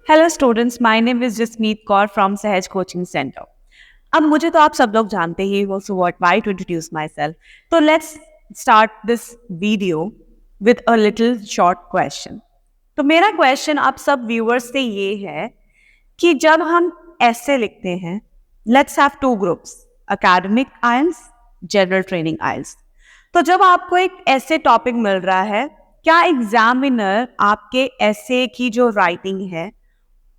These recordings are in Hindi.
Hello students, my name is Jasmeet Kaur from Sahaj coaching centre. अब मुझे तो आप सब लोग जानते ही हो, so what why to introduce myself. तो let's start this video with a little short question. तो मेरा क्वेश्चन आप सब व्यूअर्स से ये है कि जब हम ऐसे लिखते हैं, let's have two groups, academic IELTS, general training IELTS. तो जब आपको एक ऐसे टॉपिक मिल रहा है, क्या एग्जामिनर आपके ऐसे की जो राइटिंग है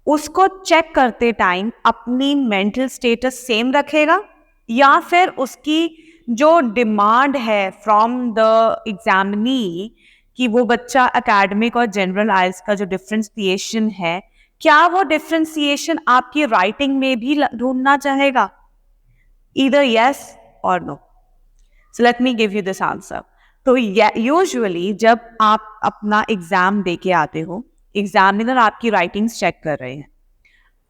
उसको चेक करते टाइम अपनी मेंटल स्टेटस सेम रखेगा, या फिर उसकी जो डिमांड है फ्रॉम द एग्जामिनी कि वो बच्चा एकेडमिक और जनरल आइल्स का जो डिफ्रेंसिएशन है, क्या वो डिफ्रेंसिएशन आपकी राइटिंग में भी ढूंढना चाहेगा? ईदर यस और no. So let me give you this answer. तो यूजुअली जब आप अपना एग्जाम दे के आते हो, एग्जामिनर आपकी राइटिंग्स चेक कर रहे हैं।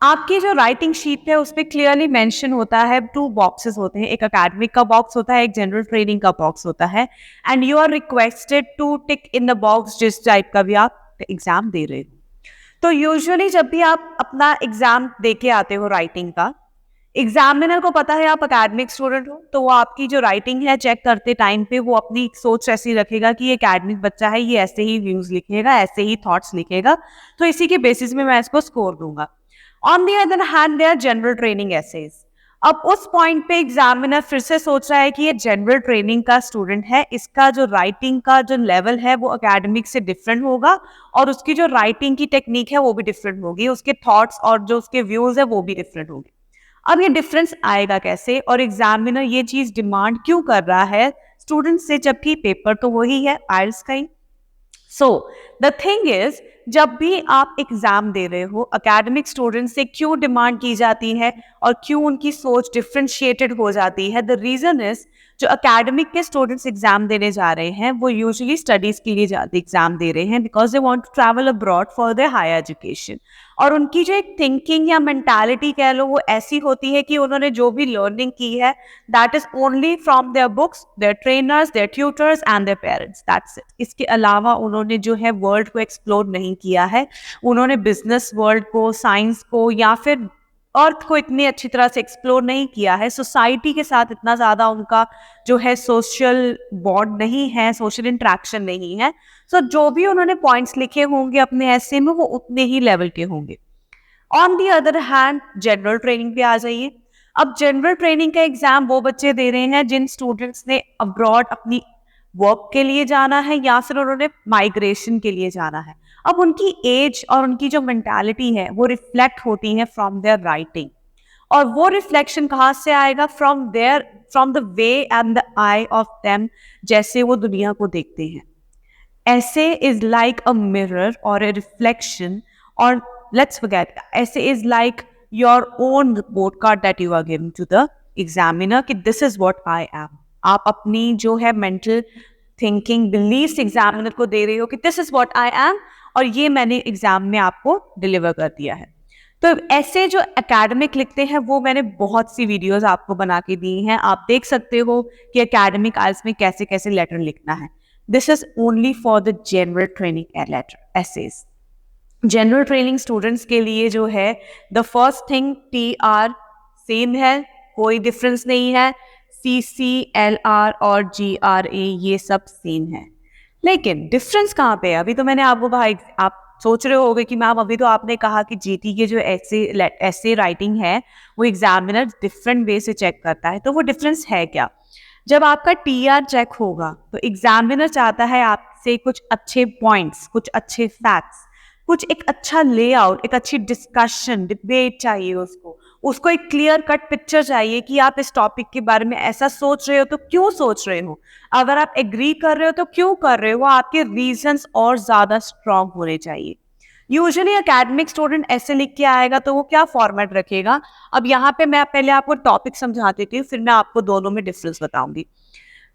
आपकी जो राइटिंग शीट है उस पर क्लियरली मेंशन होता है, टू बॉक्सेस होते हैं, एक एकेडमिक का बॉक्स होता है, एक जनरल ट्रेनिंग का बॉक्स होता है, and you are requested to tick in the box जिस टाइप का भी आप एग्जाम दे रहे हो। तो यूजुअली जब भी आप अपना एग्जाम दे के आते हो राइटिंग का, एग्जामिनर को पता है आप एकेडमिक स्टूडेंट हो, तो वो आपकी जो राइटिंग है चेक करते टाइम पे वो अपनी सोच ऐसी रखेगा कि ये एकेडमिक बच्चा है, ये ऐसे ही व्यूज लिखेगा, ऐसे ही थॉट्स लिखेगा, तो इसी के बेसिस में मैं इसको स्कोर दूंगा। On the other hand their general training essays. अब उस पॉइंट पे एग्जामिनर फिर से सोच रहा है कि ये जनरल ट्रेनिंग का स्टूडेंट है, इसका जो राइटिंग का जो लेवल है वो एकेडमिक से डिफरेंट होगा, और उसकी जो राइटिंग की टेक्निक है वो भी डिफरेंट होगी, उसके थॉट्स और जो उसके व्यूज है वो भी डिफरेंट होगी। अब ये डिफरेंस आएगा कैसे, और एग्जामिनर ये चीज डिमांड क्यों कर रहा है स्टूडेंट से, जबकि पेपर तो वही है, आइल्स का ही। सो द थिंग इज, जब भी आप एग्जाम दे रहे हो, एकेडमिक स्टूडेंट से क्यों डिमांड की जाती है और क्यों उनकी सोच डिफरेंशिएटेड हो जाती है? द रीजन इज, जो एकेडमिक के स्टूडेंट्स एग्जाम देने जा रहे हैं वो यूजुअली स्टडीज के लिए एग्जाम दे रहे हैं, because they want to travel abroad for their higher education. और उनकी जो एक थिंकिंग या मेंटालिटी कह लो वो ऐसी होती है कि उन्होंने जो भी लर्निंग की है that is only from their books, their trainers, their tutors and their parents, that's it. इसके अलावा उन्होंने जो है वर्ल्ड को एक्सप्लोर नहीं किया है, उन्होंने बिजनेस वर्ल्ड को, साइंस को, या फिर अर्थ को इतनी अच्छी तरह से एक्सप्लोर नहीं किया है, सोसाइटी के साथ इतना ज़्यादा उनका जो है सोशल बॉन्ड नहीं है, सोशल इंट्रैक्शन नहीं है। सो जो भी उन्होंने पॉइंट्स लिखे होंगे अपने ऐसे में वो उतने ही लेवल के होंगे। On the other hand general training पे आ जाइए। अब जनरल ट्रेनिंग का एग्जाम वो बच्चे दे रहे हैं जिन स्टूडेंट्स ने अब्रॉड अपनी वर्क के लिए जाना है या फिर उन्होंने माइग्रेशन के लिए जाना है। अब उनकी एज और उनकी जो मेंटालिटी है वो रिफ्लेक्ट होती है फ्रॉम देयर राइटिंग, और वो रिफ्लेक्शन कहाँ से आएगा? From the way and the I of them, जैसे वो दुनिया को देखते हैं। ऐसे इज लाइक अ मिरर और a reflection, or let's forget, ऐसे is like your own report card that you are giving to the examiner कि this is what I am। आप अपनी जो है mental thinking beliefs एग्जामिनर को दे रहे हो कि this is what I am, और ये मैंने एग्जाम में आपको डिलीवर कर दिया है। तो ऐसे जो एकेडमिक लिखते हैं वो मैंने बहुत सी वीडियोस आपको बना के दी हैं, आप देख सकते हो कि एकेडमिक आइल्स में कैसे कैसे लेटर लिखना है। This is only for the general training letter essays. General training students के लिए जो है the first thing TR same है, कोई डिफरेंस नहीं है, CC, LR और GRA ये सब सेम है। लेकिन डिफरेंस कहाँ पे है? अभी तो मैंने आपको भाई, आप सोच रहे होगे कि मैम अभी तो आपने कहा कि GT के जो ऐसे राइटिंग है वो एग्जामिनर डिफरेंट वे से चेक करता है, तो वो डिफरेंस है क्या? जब आपका TR चेक होगा तो एग्जामिनर चाहता है आपसे कुछ अच्छे पॉइंट्स, कुछ अच्छे फैक्ट्स, कुछ एक अच्छा लेआउट, एक अच्छी डिस्कशन, डिबेट चाहिए उसको एक क्लियर कट पिक्चर चाहिए कि आप इस टॉपिक के बारे में ऐसा सोच रहे हो तो क्यों सोच रहे हो, अगर आप एग्री कर रहे हो तो क्यों कर रहे हो, आपके रीजंस और ज्यादा स्ट्रांग होने चाहिए। यूजुअली एकेडमिक स्टूडेंट ऐसे लिख के आएगा तो वो क्या फॉर्मेट रखेगा? अब यहाँ पे मैं पहले आपको टॉपिक समझा देती हूँ, फिर मैं आपको दोनों में डिफरेंस बताऊंगी।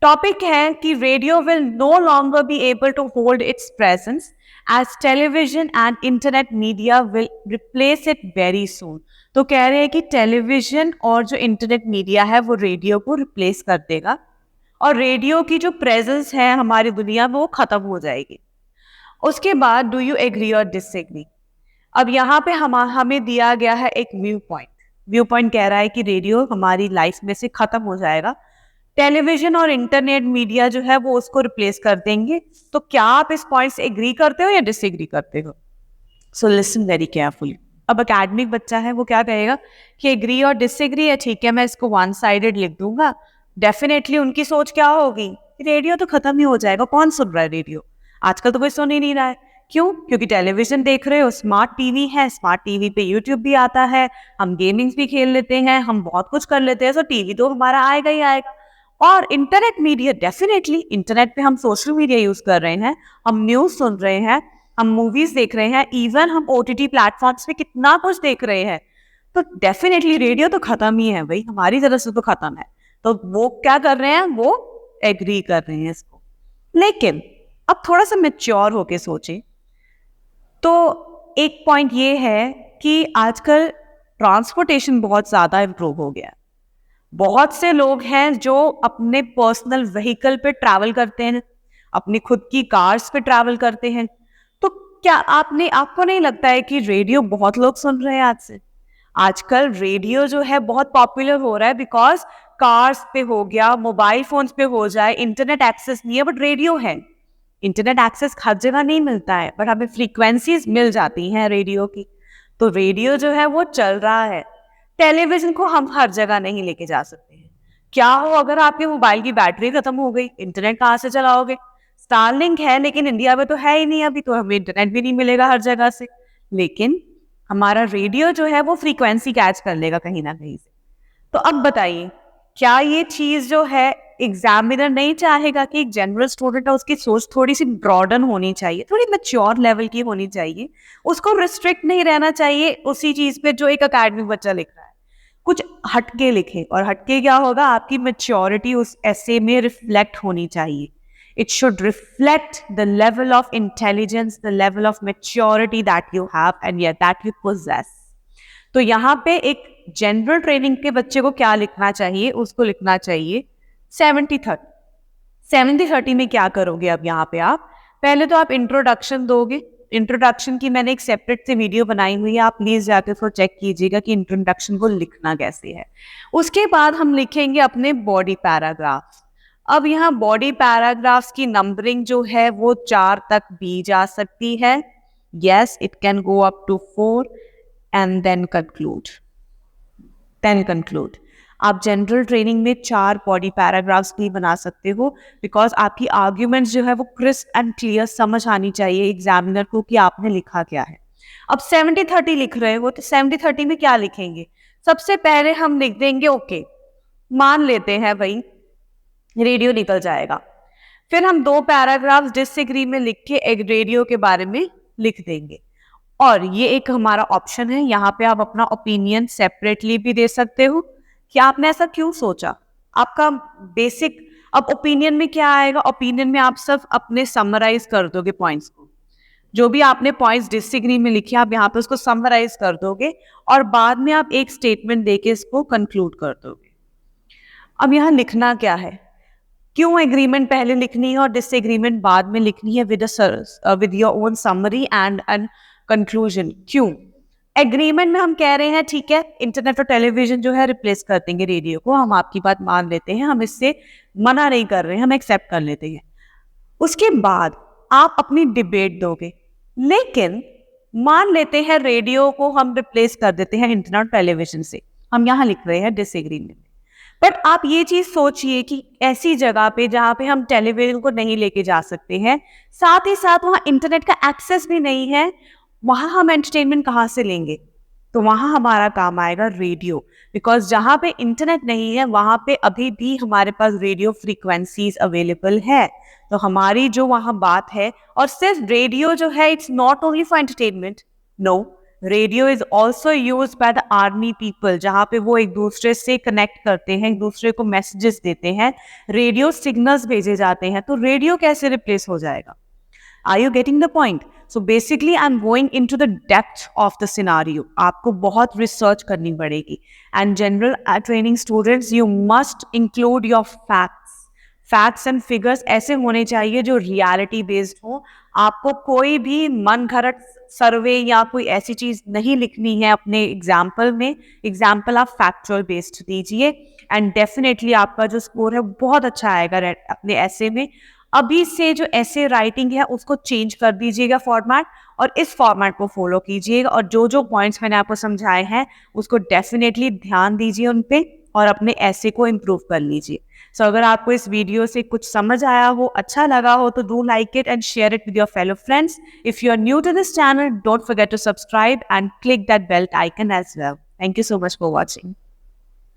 टॉपिक है कि radio will no longer be able to hold its presence as television and internet media will replace it very soon. तो कह रहे हैं कि टेलीविजन और जो इंटरनेट मीडिया है वो रेडियो को रिप्लेस कर देगा, और रेडियो की जो प्रेजेंस है हमारी दुनिया में वो खत्म हो जाएगी। उसके बाद डू यू एग्री और डिसएग्री? अब यहाँ पे हमें दिया गया है एक व्यू पॉइंट कह रहा है कि रेडियो हमारी लाइफ में से खत्म हो जाएगा, टेलीविजन और इंटरनेट मीडिया जो है वो उसको रिप्लेस कर देंगे। तो क्या आप इस पॉइंट से एग्री करते हो या डिसएग्री करते हो? So listen very carefully. अब एकेडमिक बच्चा है वो क्या कहेगा कि एग्री और डिसएग्री है, ठीक है मैं इसको वन साइडेड लिख दूंगा। डेफिनेटली उनकी सोच क्या होगी, रेडियो तो खत्म ही हो जाएगा, कौन सुन रहा है रेडियो, आजकल तो कोई सुन ही नहीं रहा है। क्यों? क्योंकि टेलीविजन देख रहे हो, स्मार्ट टीवी है, स्मार्ट टीवी पे यूट्यूब भी आता है, हम गेमिंग्स भी खेल लेते हैं, हम बहुत कुछ कर लेते हैं, तो टीवी तो हमारा आएगा ही आएगा। और इंटरनेट मीडिया, डेफिनेटली इंटरनेट पे हम सोशल मीडिया यूज कर रहे हैं, हम न्यूज सुन रहे हैं, हम मूवीज देख रहे हैं, इवन हम ओटीटी प्लेटफॉर्म्स पे कितना कुछ देख रहे हैं। तो डेफिनेटली रेडियो तो खत्म ही है भाई, हमारी तरफ से तो खत्म है। तो वो क्या कर रहे हैं, वो एग्री कर रहे हैं इसको। लेकिन अब थोड़ा सा मैच्योर होके सोचे तो एक पॉइंट ये है कि आजकल ट्रांसपोर्टेशन बहुत ज्यादा इम्प्रूव हो गया है। बहुत से लोग हैं जो अपने पर्सनल व्हीकल पे ट्रैवल करते हैं, अपनी खुद की कार्स पे ट्रैवल करते हैं। तो क्या आपको नहीं लगता है कि रेडियो बहुत लोग सुन रहे हैं आज से? आजकल रेडियो जो है बहुत पॉपुलर हो रहा है बिकॉज कार्स पे हो गया, मोबाइल फोन्स पे हो जाए, इंटरनेट एक्सेस नहीं है बट रेडियो है। इंटरनेट एक्सेस हर जगह नहीं मिलता है बट हमें फ्रीक्वेंसीज मिल जाती हैं रेडियो की। तो रेडियो जो है वो चल रहा है। टेलीविजन को हम हर जगह नहीं लेके जा सकते हैं। क्या हो अगर आपके मोबाइल की बैटरी खत्म हो गई, इंटरनेट कहाँ से चलाओगे? स्टारलिंक है लेकिन इंडिया में तो है ही नहीं अभी, तो हमें इंटरनेट भी नहीं मिलेगा हर जगह से। लेकिन हमारा रेडियो जो है वो फ्रीक्वेंसी कैच कर लेगा कहीं ना कहीं से। तो अब बताइए, क्या ये चीज जो है एग्जामिनर नहीं चाहेगा कि एक जनरल स्टूडेंट है उसकी सोच थोड़ी सी ब्रॉडन होनी चाहिए, थोड़ी मैच्योर लेवल की होनी चाहिए, उसको रिस्ट्रिक्ट नहीं रहना चाहिए उसी चीज पे जो एक एकेडमिक बच्चा लिख रहा है, कुछ हटके लिखे। और हटके क्या होगा, आपकी मैच्योरिटी उस ऐसे में रिफ्लेक्ट होनी चाहिए। It should reflect the level of intelligence, the level of maturity that you have and yet that you possess. तो यहाँ पे एक जनरल ट्रेनिंग के बच्चे को क्या लिखना चाहिए, उसको लिखना चाहिए 70-30। 70-30 में क्या करोगे अब यहाँ पे आप पहले तो आप इंट्रोडक्शन दोगे। इंट्रोडक्शन की मैंने एक सेपरेट से वीडियो बनाई हुई है, आप प्लीज जाके उसको चेक कीजिएगा कि इंट्रोडक्शन को लिखना कैसे है। उसके बाद हम लिखेंगे अपने बॉडी पैराग्राफ। अब यहाँ बॉडी पैराग्राफ्स की नंबरिंग जो है वो 4 तक भी जा सकती है। Yes, it can go up to 4 and then conclude. आप जनरल ट्रेनिंग में 4 बॉडी पैराग्राफ्स भी बना सकते हो बिकॉज आपकी आर्ग्यूमेंट्स जो है वो क्रिस्प एंड क्लियर समझ आनी चाहिए एग्जामिनर को कि आपने लिखा क्या है। अब 70-30 लिख रहे हो तो 70-30 में क्या लिखेंगे? सबसे पहले हम लिख देंगे ओके, मान लेते हैं भाई रेडियो निकल जाएगा। फिर हम 2 पैराग्राफ्स डिसएग्री में लिख के एक रेडियो के बारे में लिख देंगे। और ये एक हमारा ऑप्शन है, यहाँ पे आप अपना ओपिनियन सेपरेटली भी दे सकते हो कि आपने ऐसा क्यों सोचा। आपका बेसिक अब ओपिनियन में क्या आएगा, ओपिनियन में आप सब अपने समराइज कर दोगे पॉइंट्स को, जो भी आपने पॉइंट्स डिसएग्री में लिखे आप यहाँ पे उसको समराइज कर दोगे और बाद में आप एक स्टेटमेंट देके इसको कंक्लूड कर दोगे। अब यहाँ लिखना क्या है, क्यों एग्रीमेंट पहले लिखनी है और डिसएग्रीमेंट बाद में लिखनी है with your own summary and conclusion? क्यों? एग्रीमेंट में हम कह रहे हैं ठीक है इंटरनेट और टेलीविजन जो है रिप्लेस कर देंगे रेडियो को, हम आपकी बात मान लेते हैं, हम इससे मना नहीं कर रहे हैं, हम एक्सेप्ट कर लेते हैं। उसके बाद आप अपनी डिबेट दोगे, लेकिन मान लेते हैं रेडियो को हम रिप्लेस कर देते हैं इंटरनेट और टेलीविजन से, हम यहाँ लिख रहे हैं डिसएग्रीमेंट। बट आप ये चीज सोचिए कि ऐसी जगह पे जहां पे हम टेलीविजन को नहीं लेके जा सकते हैं, साथ ही साथ वहां इंटरनेट का एक्सेस भी नहीं है, वहां हम एंटरटेनमेंट कहाँ से लेंगे? तो वहां हमारा काम आएगा रेडियो, बिकॉज जहां पे इंटरनेट नहीं है वहां पे अभी भी हमारे पास रेडियो फ्रीक्वेंसीज अवेलेबल है। तो हमारी जो वहां बात है, और सिर्फ रेडियो जो है it's not only for entertainment, no, radio is also use by the army people, जहां पे वो एक दूसरे से कनेक्ट करते हैं, एक दूसरे को मैसेजेस देते हैं, रेडियो सिग्नल्स भेजे जाते हैं। तो रेडियो कैसे रिप्लेस हो जाएगा? Are you getting the point? So basically I am going in to the depth of the scenario. आपको बहुत रिसर्च करनी पड़ेगी and general training students you must include your facts. Facts and figures ऐसे होने चाहिए जो रियलिटी बेस्ड हो। आपको कोई भी मन घड़त सर्वे या कोई ऐसी चीज नहीं लिखनी है अपने एग्जाम्पल में। एग्जाम्पल आप फैक्चुअल बेस्ड दीजिए एंड डेफिनेटली आपका जो स्कोर है बहुत अच्छा आएगा अपने ऐसे में। अभी से जो ऐसे राइटिंग है उसको चेंज कर दीजिएगा फॉर्मेट, और इस फॉर्मेट को फॉलो कीजिएगा, और जो जो पॉइंट्स मैंने आपको समझाए हैं उसको डेफिनेटली ध्यान दीजिए उन पे, और अपने ऐसे को इम्प्रूव कर लीजिए। सो अगर आपको इस वीडियो से कुछ समझ आया हो, अच्छा लगा हो, तो do like it and share it with your fellow friends. If you are new to this channel, don't forget to subscribe and click that bell icon as well. Thank you so much for watching.